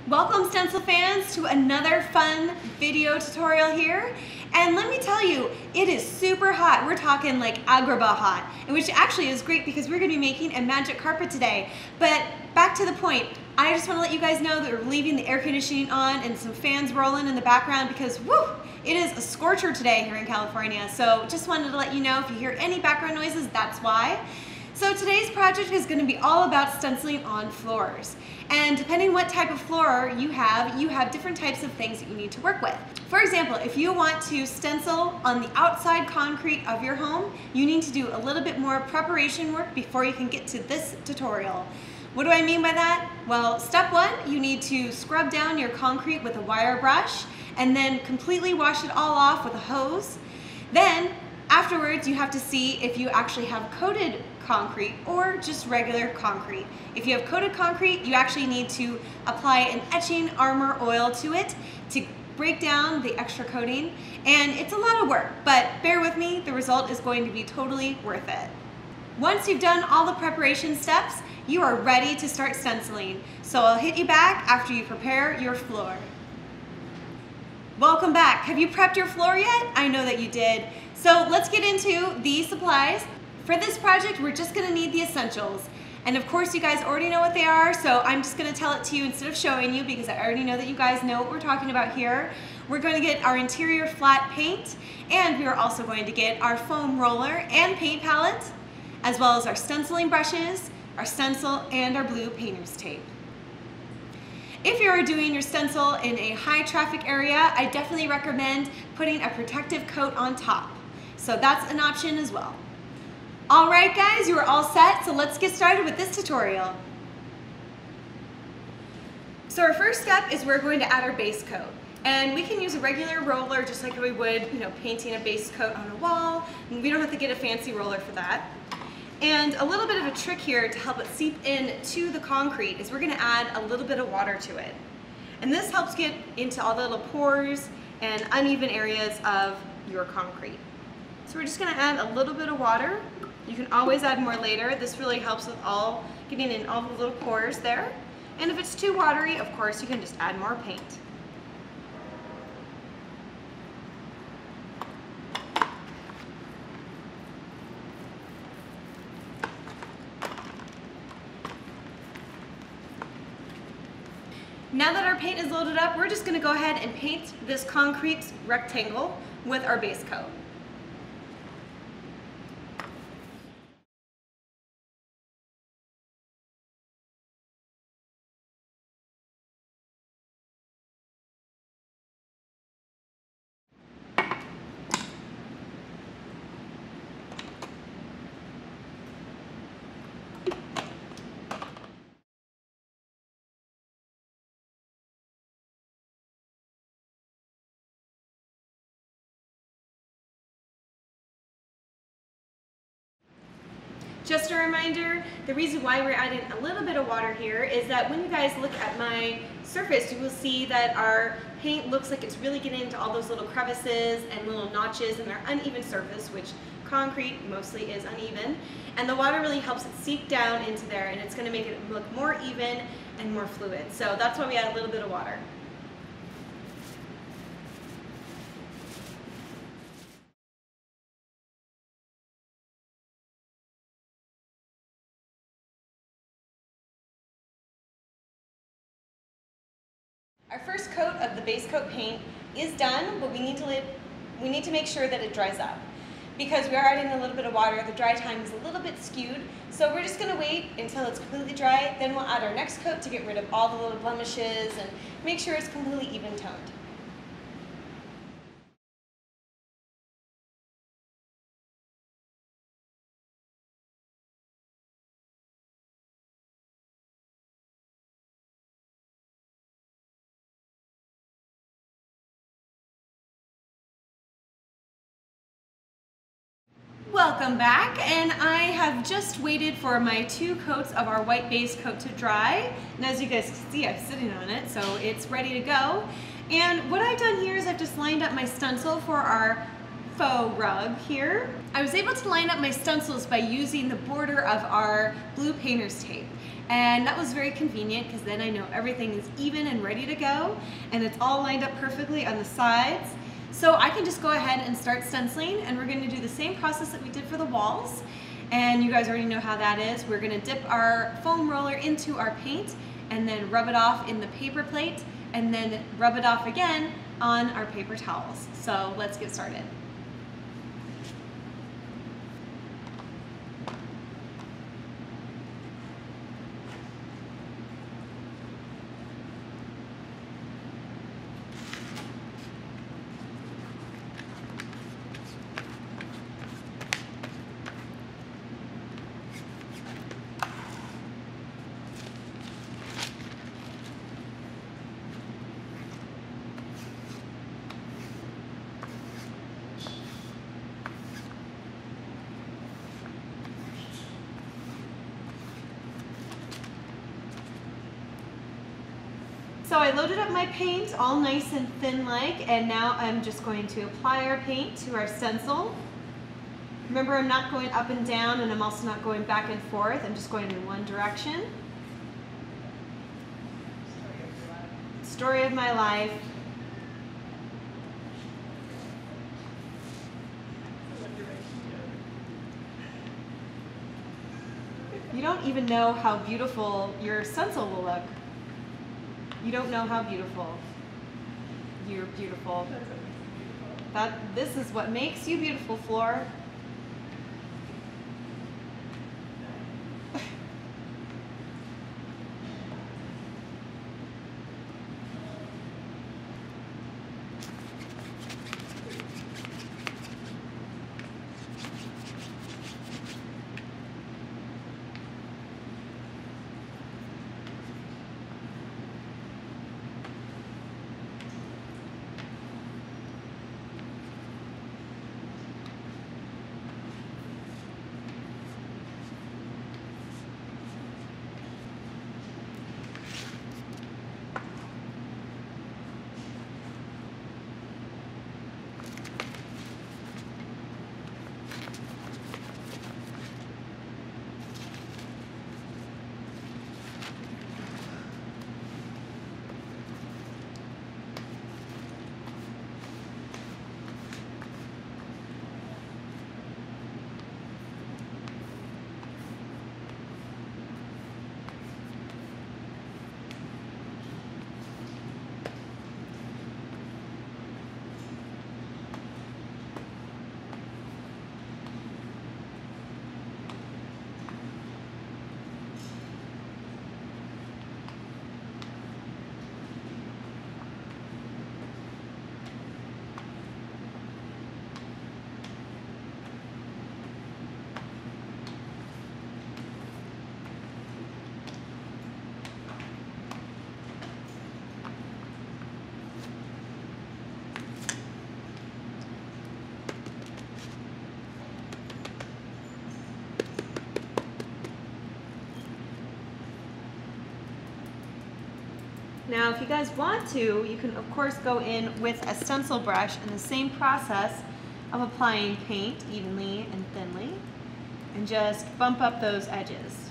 Welcome Stencil fans to another fun video tutorial here. And let me tell you, it is super hot. We're talking like Agrabah hot, and which actually is great because we're gonna be making a magic carpet today. But back to the point, I just wanna let you guys know that we're leaving the air conditioning on and some fans rolling in the background because woo, it is a scorcher today here in California. So just wanted to let you know if you hear any background noises, that's why. So today's project is going to be all about stenciling on floors. And depending what type of floor you have different types of things that you need to work with. For example, if you want to stencil on the outside concrete of your home, you need to do a little bit more preparation work before you can get to this tutorial. What do I mean by that? Well, step one, you need to scrub down your concrete with a wire brush and then completely wash it all off with a hose. Then afterwards, you have to see if you actually have coated concrete or just regular concrete. If you have coated concrete, you actually need to apply an etching armor oil to it to break down the extra coating. And it's a lot of work, but bear with me, the result is going to be totally worth it. Once you've done all the preparation steps, you are ready to start stenciling. So I'll hit you back after you prepare your floor. Welcome back. Have you prepped your floor yet? I know that you did. So let's get into the supplies. For this project, we're just gonna need the essentials. And of course, you guys already know what they are, so I'm just gonna tell it to you instead of showing you because I already know that you guys know what we're talking about here. We're gonna get our interior flat paint, and we are also going to get our foam roller and paint palette, as well as our stenciling brushes, our stencil, and our blue painter's tape. If you are doing your stencil in a high traffic area, I definitely recommend putting a protective coat on top. So that's an option as well. All right guys, you are all set, so let's get started with this tutorial. So our first step is we're going to add our base coat. And we can use a regular roller just like we would, painting a base coat on a wall. We don't have to get a fancy roller for that. And a little bit of a trick here to help it seep into the concrete is we're gonna add a little bit of water to it. And this helps get into all the little pores and uneven areas of your concrete. So we're just gonna add a little bit of water. You can always add more later. This really helps with getting in all the little pores there. And if it's too watery, of course, you can just add more paint. Now that our paint is loaded up, we're just gonna go ahead and paint this concrete rectangle with our base coat. Just a reminder, the reason why we're adding a little bit of water here is that when you guys look at my surface, you will see that our paint looks like it's really getting into all those little crevices and little notches in our uneven surface, which concrete mostly is uneven. And the water really helps it seep down into there, and it's gonna make it look more even and more fluid. So that's why we add a little bit of water. Our first coat of the base coat paint is done, but we need to make sure that it dries up. Because we are adding a little bit of water, the dry time is a little bit skewed, so we're just going to wait until it's completely dry, then we'll add our next coat to get rid of all the little blemishes and make sure it's completely even toned. Welcome back, and I have just waited for my 2 coats of our white base coat to dry, and as you guys can see, I'm sitting on it, so it's ready to go. And what I've done here is I've just lined up my stencil for our faux rug here, I was able to line up my stencils by using the border of our blue painter's tape. And that was very convenient because then I know everything is even and ready to go, and it's all lined up perfectly on the sides. So I can just go ahead and start stenciling, and we're going to do the same process that we did for the walls. And you guys already know how that is. We're going to dip our foam roller into our paint and then rub it off in the paper plate and then rub it off again on our paper towels. So let's get started. So I loaded up my paint all nice and thin like, and now I'm just going to apply our paint to our stencil. Remember, I'm not going up and down, and I'm also not going back and forth. I'm just going in one direction. Story of my life. You don't even know how beautiful your stencil will look. You don't know how beautiful. You're beautiful. This is what makes you beautiful, Floor. Now, if you guys want to, you can of course go in with a stencil brush in the same process of applying paint evenly and thinly, and just bump up those edges.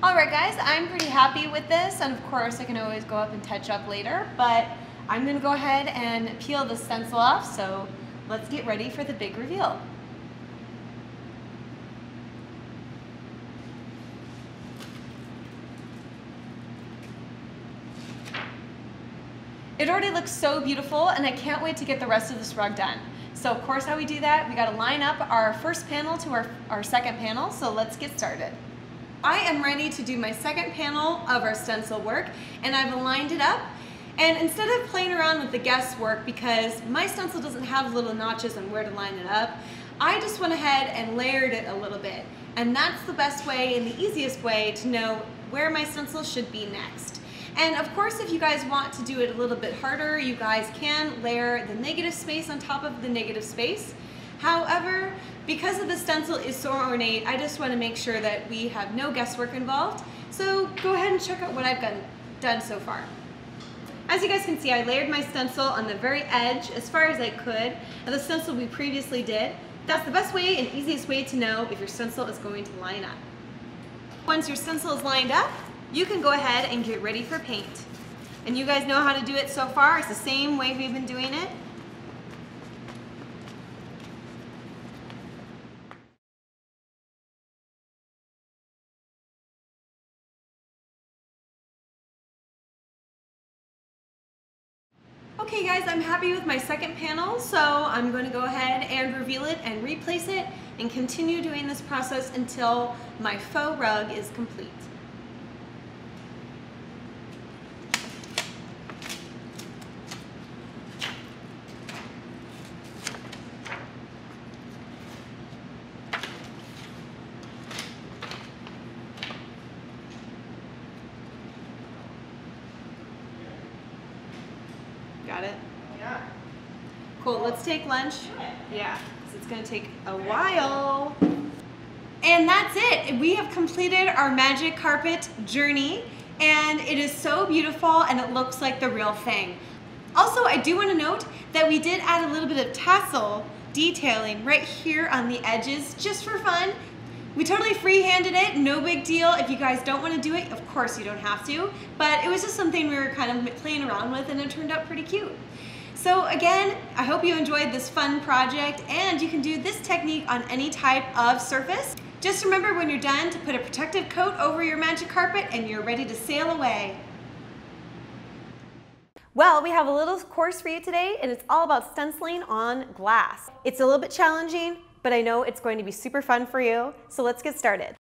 Alright guys, I'm pretty happy with this, and of course I can always go up and touch up later, but I'm going to go ahead and peel the stencil off, so let's get ready for the big reveal. It already looks so beautiful, and I can't wait to get the rest of this rug done. So of course how we do that, we gotta line up our first panel to our second panel, so let's get started. I am ready to do my second panel of our stencil work, and I've aligned it up. And instead of playing around with the guesswork, because my stencil doesn't have little notches on where to line it up, I just went ahead and layered it a little bit. And that's the best way and the easiest way to know where my stencil should be next. And of course, if you guys want to do it a little bit harder, you guys can layer the negative space on top of the negative space. However, because the stencil is so ornate, I just want to make sure that we have no guesswork involved. So go ahead and check out what I've done so far. As you guys can see, I layered my stencil on the very edge as far as I could of the stencil we previously did. That's the best way and easiest way to know if your stencil is going to line up. Once your stencil is lined up, you can go ahead and get ready for paint. And you guys know how to do it so far. It's the same way we've been doing it. Okay guys, I'm happy with my second panel, so I'm going to go ahead and reveal it and replace it and continue doing this process until my faux rug is complete. Got it? Yeah. Cool, let's take lunch. Yeah, because it's gonna take a while. And that's it. We have completed our magic carpet journey, and it is so beautiful and it looks like the real thing. Also, I do want to note that we did add a little bit of tassel detailing right here on the edges just for fun. We totally free-handed it, no big deal. If you guys don't want to do it, of course you don't have to, but it was just something we were kind of playing around with and it turned out pretty cute. So again, I hope you enjoyed this fun project, and you can do this technique on any type of surface. Just remember when you're done to put a protective coat over your magic carpet and you're ready to sail away. Well, we have a little course for you today, and it's all about stenciling on glass. It's a little bit challenging, but I know it's going to be super fun for you, so let's get started.